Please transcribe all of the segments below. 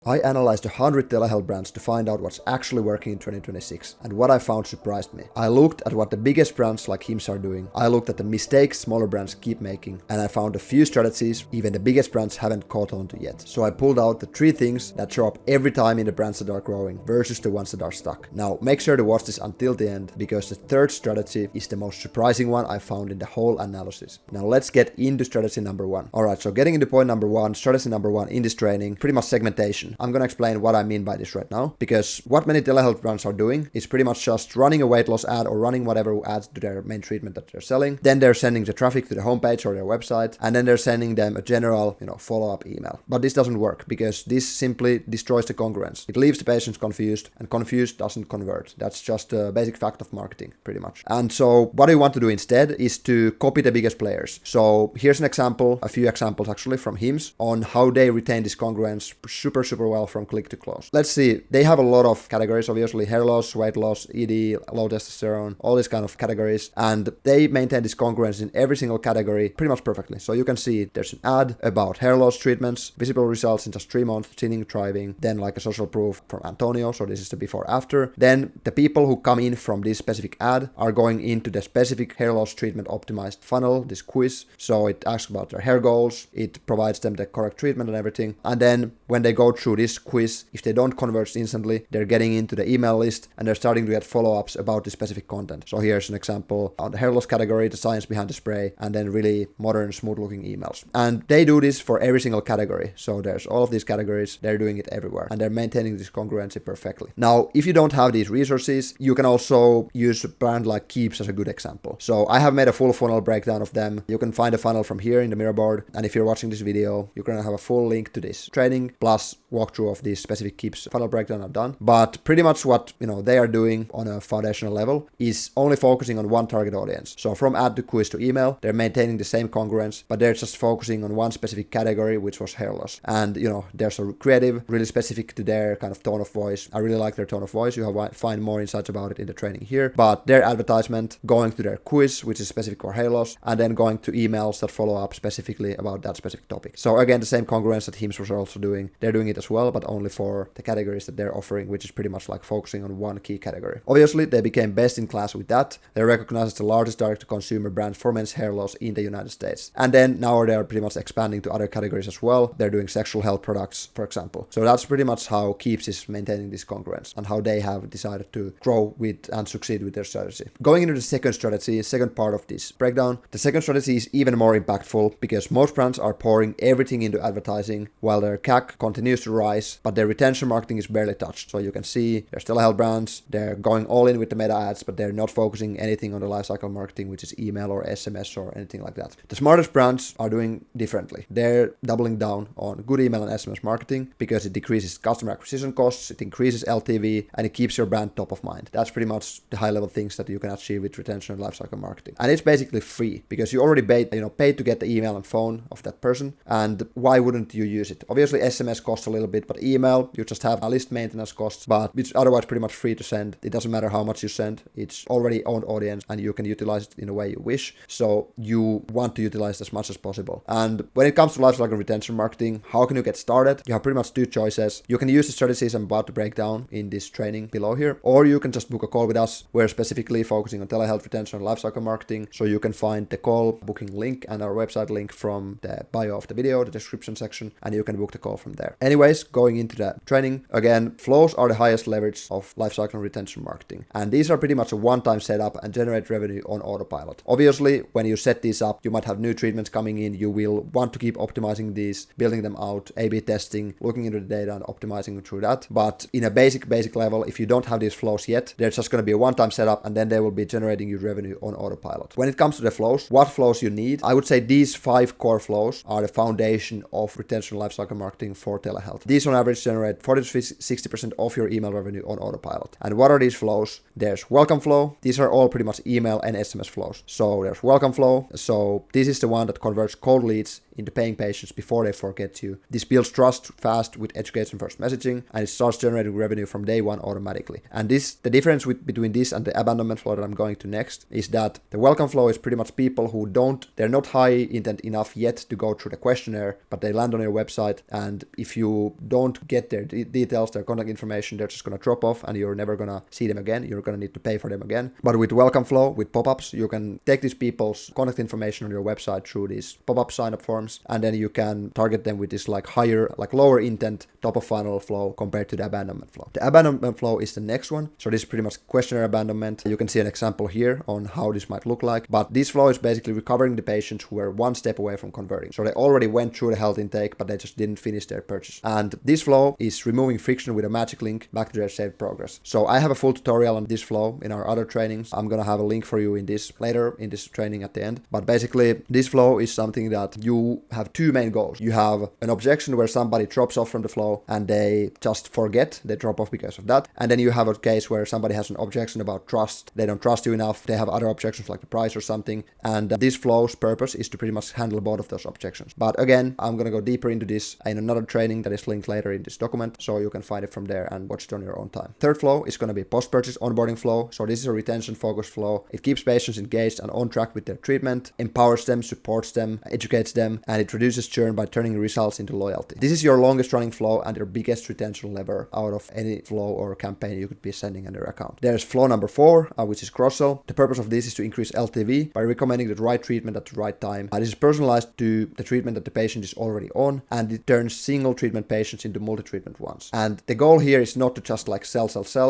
I analyzed 100 telehealth brands to find out what's actually working in 2026, and what I found surprised me. I looked at what the biggest brands like Hims are doing, I looked at the mistakes smaller brands keep making, and I found a few strategies even the biggest brands haven't caught on to yet. So I pulled out the 3 things that show up every time in the brands that are growing versus the ones that are stuck. Now make sure to watch this until the end, because the third strategy is the most surprising one I found in the whole analysis. Now let's get into strategy number 1. Alright, so getting into point number 1, strategy number 1 in this training, pretty much segmentation. I'm gonna explain what I mean by this right now, because what many telehealth brands are doing is pretty much just running a weight loss ad or running whatever adds to their main treatment that they're selling. Then they're sending the traffic to the homepage or their website, and then they're sending them a general, follow-up email. But this doesn't work, because this simply destroys the congruence. It leaves the patients confused, and confused doesn't convert. That's just a basic fact of marketing, pretty much. And so what you want to do instead is to copy the biggest players. So here's an example, a few examples actually from Hims on how they retain this congruence super well from click to close. Let's see, they have a lot of categories, obviously hair loss, weight loss, ED, low testosterone, all these kind of categories, and they maintain this congruence in every single category pretty much perfectly. So you can see there's an ad about hair loss treatments, visible results in just 3 months, thinning, thriving, then like a social proof from Antonio, so this is the before after. Then the people who come in from this specific ad are going into the specific hair loss treatment optimized funnel, this quiz. So it asks about their hair goals, it provides them the correct treatment and everything, and then when they go through this quiz, if they don't convert instantly, they're getting into the email list and they're starting to get follow-ups about the specific content. So here's an example on the hair loss category, the science behind the spray, and then really modern, smooth-looking emails. And they do this for every single category. So there's all of these categories, they're doing it everywhere, and they're maintaining this congruency perfectly. Now, if you don't have these resources, you can also use a brand like Keeps as a good example. So I have made a full funnel breakdown of them. You can find a funnel from here in the mirror board, and if you're watching this video, you're gonna have a full link to this training plus walkthrough of these specific Keeps funnel breakdown I've done. But pretty much what they are doing on a foundational level is only focusing on one target audience. So from ad to quiz to email, they're maintaining the same congruence, but they're just focusing on one specific category, which was hair loss. And there's a creative, really specific to their kind of tone of voice. I really like their tone of voice. You find more insights about it in the training here. But their advertisement going to their quiz, which is specific for hair loss, and then going to emails that follow up specifically about that specific topic. So again, the same congruence that Hims was also doing. They're doing it as well, but only for the categories that they're offering, which is pretty much like focusing on one key category. Obviously, they became best in class with that. They're recognized as the largest direct-to-consumer brand for men's hair loss in the United States. And then now they're pretty much expanding to other categories as well. They're doing sexual health products, for example. So that's pretty much how Keeps is maintaining this congruence and how they have decided to grow with and succeed with their strategy. Going into the second strategy, second part of this breakdown, the second strategy is even more impactful because most brands are pouring everything into advertising while their CAC continues to rise, but their retention marketing is barely touched. So you can see there's telehealth brands, they're going all in with the meta ads, but they're not focusing anything on the lifecycle marketing, which is email or SMS or anything like that. The smartest brands are doing differently. They're doubling down on good email and SMS marketing because it decreases customer acquisition costs, it increases LTV, and it keeps your brand top of mind. That's pretty much the high level things that you can achieve with retention and lifecycle marketing. And it's basically free because you already paid to get the email and phone of that person. And why wouldn't you use it? Obviously SMS costs a little bit, but email, you just have a list maintenance costs, but it's otherwise pretty much free to send. It doesn't matter how much you send. It's already owned audience and you can utilize it in a way you wish. So you want to utilize it as much as possible. And when it comes to lifecycle retention marketing, how can you get started? You have pretty much 2 choices. You can use the strategies I'm about to break down in this training below here, or you can just book a call with us. We're specifically focusing on telehealth retention and lifecycle marketing. So you can find the call booking link and our website link from the bio of the video, the description section, and you can book the call from there. Anyways, going into the training, again, flows are the highest leverage of lifecycle and retention marketing. And these are pretty much a one-time setup and generate revenue on autopilot. Obviously, when you set these up, you might have new treatments coming in. You will want to keep optimizing these, building them out, A/B testing, looking into the data and optimizing through that. But in a basic level, if you don't have these flows yet, they're just going to be a one-time setup and then they will be generating you revenue on autopilot. When it comes to the flows, what flows you need, I would say these 5 core flows are the foundation of retention lifecycle marketing for telehealth. These on average generate 40 to 60% of your email revenue on autopilot. And what are these flows? There's welcome flow. These are all pretty much email and SMS flows. So there's welcome flow. So this is the one that converts cold leads into paying patients before they forget you. This builds trust fast with education first messaging, and it starts generating revenue from day one automatically. And the difference between this and the abandonment flow that I'm going to next is that the welcome flow is pretty much people who they're not high intent enough yet to go through the questionnaire, but they land on your website, and if you don't get their details, their contact information, they're just going to drop off and you're never going to see them again. You're going to need to pay for them again. But with welcome flow, with pop-ups, you can take these people's contact information on your website through these pop-up sign-up forms, and then you can target them with this lower intent top of funnel flow compared to the abandonment flow. The abandonment flow is the next one. So this is pretty much questionnaire abandonment. You can see an example here on how this might look like, but this flow is basically recovering the patients who were one step away from converting. So they already went through the health intake, but they just didn't finish their purchase. And this flow is removing friction with a magic link back to their saved progress. So I have a full tutorial on this flow in our other trainings. I'm going to have a link for you in this later in this training at the end. But basically this flow is something that you have two main goals. You have an objection where somebody drops off from the flow and they just forget, they drop off because of that. And then you have a case where somebody has an objection about trust. They don't trust you enough. They have other objections like the price or something. And this flow's purpose is to pretty much handle both of those objections. But again, I'm going to go deeper into this in another training that is linked later in this document, so you can find it from there and watch it on your own time. Third flow is going to be post-purchase onboarding flow. So this is a retention-focused flow. It keeps patients engaged and on track with their treatment, empowers them, supports them, educates them, and it reduces churn by turning results into loyalty. This is your longest running flow and your biggest retention lever out of any flow or campaign you could be sending on your account. There's flow number 4, which is cross-sell. The purpose of this is to increase LTV by recommending the right treatment at the right time. This is personalized to the treatment that the patient is already on, and it turns single treatment patients into multi-treatment ones. And the goal here is not to just like sell,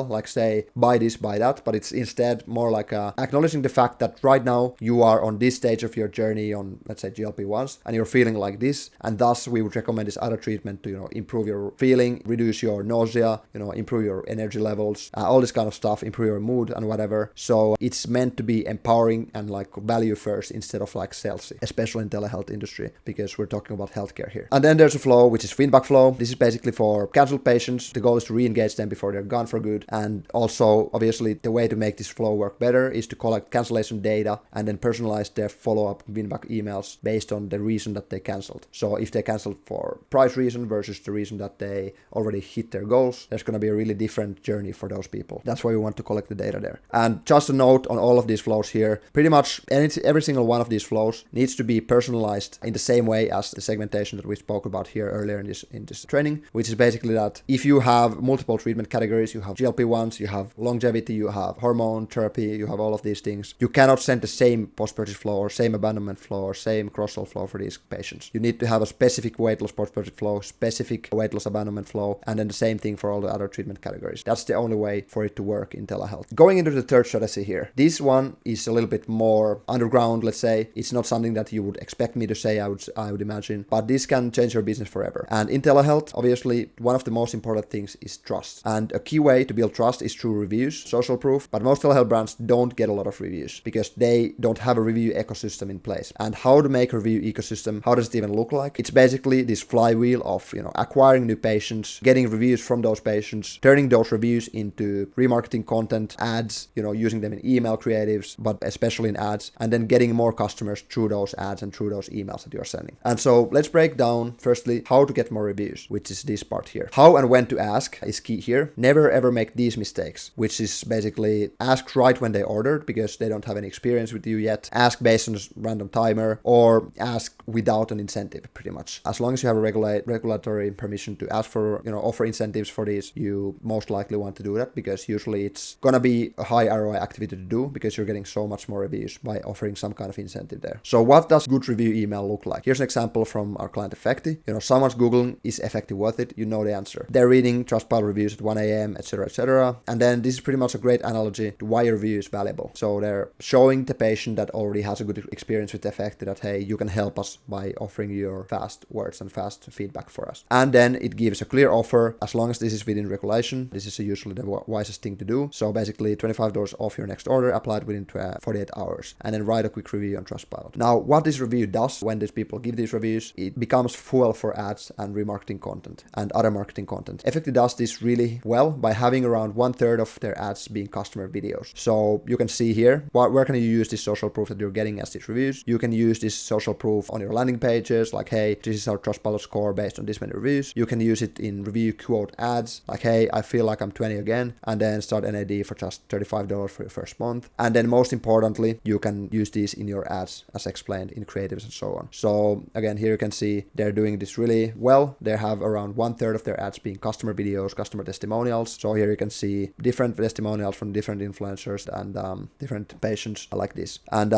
like say buy this, buy that, but it's instead more like acknowledging the fact that right now you are on this stage of your journey on, let's say, GLP-1s, and you're feeling like this, and thus we would recommend this other treatment to improve your feeling, reduce your nausea, improve your energy levels, all this kind of stuff, improve your mood and whatever. So it's meant to be empowering and like value first instead of like salesy, especially in telehealth industry, because we're talking about healthcare here. And then there's a flow which is feedback flow. This is basically for canceled patients. The goal is to re-engage them before they're gone for good. And also obviously the way to make this flow work better is to collect cancellation data and then personalize their follow-up feedback emails based on the reason that they canceled. So if they canceled for price reason versus the reason that they already hit their goals, there's going to be a really different journey for those people. That's why we want to collect the data there. And just a note on all of these flows here, pretty much every single one of these flows needs to be personalized in the same way as the segmentation that we spoke about here earlier in this training, which is basically that if you have multiple treatment categories, you have GLP-1s, you have longevity, you have hormone therapy, you have all of these things, you cannot send the same post-purchase flow or same abandonment flow or same cross-sell flow for these patients. You need to have a specific weight loss post-purchase flow, specific weight loss abandonment flow, and then the same thing for all the other treatment categories. That's the only way for it to work in telehealth. Going into the third strategy here, this one is a little bit more underground, let's say. It's not something that you would expect me to say, I would imagine, but this can change your business forever. And in telehealth, obviously, one of the most important things is trust. And a key way to build trust is through reviews, social proof, but most telehealth brands don't get a lot of reviews because they don't have a review ecosystem in place. And how to make a review ecosystem, how does it even look like? It's basically this flywheel of, acquiring new patients, getting reviews from those patients, turning those reviews into remarketing content, ads, using them in email creatives, but especially in ads, and then getting more customers through those ads and through those emails that you're sending. And so let's break down firstly how to get more reviews, which is this part here. How and when to ask is key here. Never ever make these mistakes, which is basically ask right when they ordered because they don't have any experience with you yet. Ask based on a random timer or ask without an incentive pretty much. As long as you have a regulatory permission to ask for, offer incentives for these, you most likely want to do that because usually it's gonna be a high ROI activity to do because you're getting so much more reviews by offering some kind of incentive there. So what does good review email look like? Here's an example from our client Effecti. Someone's Googling, is Effecti worth it? You know the answer. They're reading Trustpilot reviews at 1 a.m., etc., etc. And then this is pretty much a great analogy to why your review is valuable. So they're showing the patient that already has a good experience with Effecti that, hey, you can help us by offering your fast words and fast feedback for us. And then it gives a clear offer as long as this is within regulation. This is usually the wisest thing to do. So basically $25 off your next order applied within 48 hours. And then write a quick review on Trustpilot. Now, what this review does when these people give these reviews, it becomes fuel for ads and remarketing content and other marketing content. Effecti does this really well by having around 1/3 of their ads being customer videos. So you can see here, where can you use this social proof that you're getting as these reviews? You can use this social proof on your your landing pages, like, hey, this is our Trustpilot score based on this many reviews. You can use it in review quote ads, like, hey, I feel like I'm 20 again, and then start NAD for just $35 for your first month. And then most importantly, you can use these in your ads as explained in creatives and so on. So again, here you can see they're doing this really well. They have around 1/3 of their ads being customer videos, customer testimonials. So here you can see different testimonials from different influencers and different patients like this. And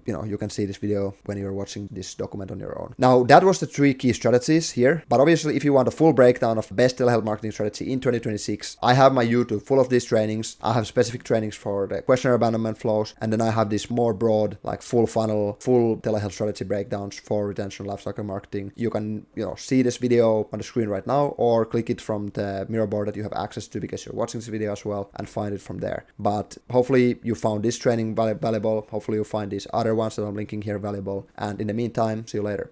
you can see this video when you're watching this document on your own. Now that was the 3 key strategies here, but obviously if you want a full breakdown of best telehealth marketing strategy in 2026, I have my YouTube full of these trainings. I have specific trainings for the questionnaire abandonment flows, and then I have this more broad, like full funnel, full telehealth strategy breakdowns for retention lifecycle marketing. You can see this video on the screen right now, or click it from the mirror board that you have access to because you're watching this video as well, and find it from there. But hopefully you found this training valuable. Hopefully you find these other ones that I'm linking here valuable. And in the meantime, see you later.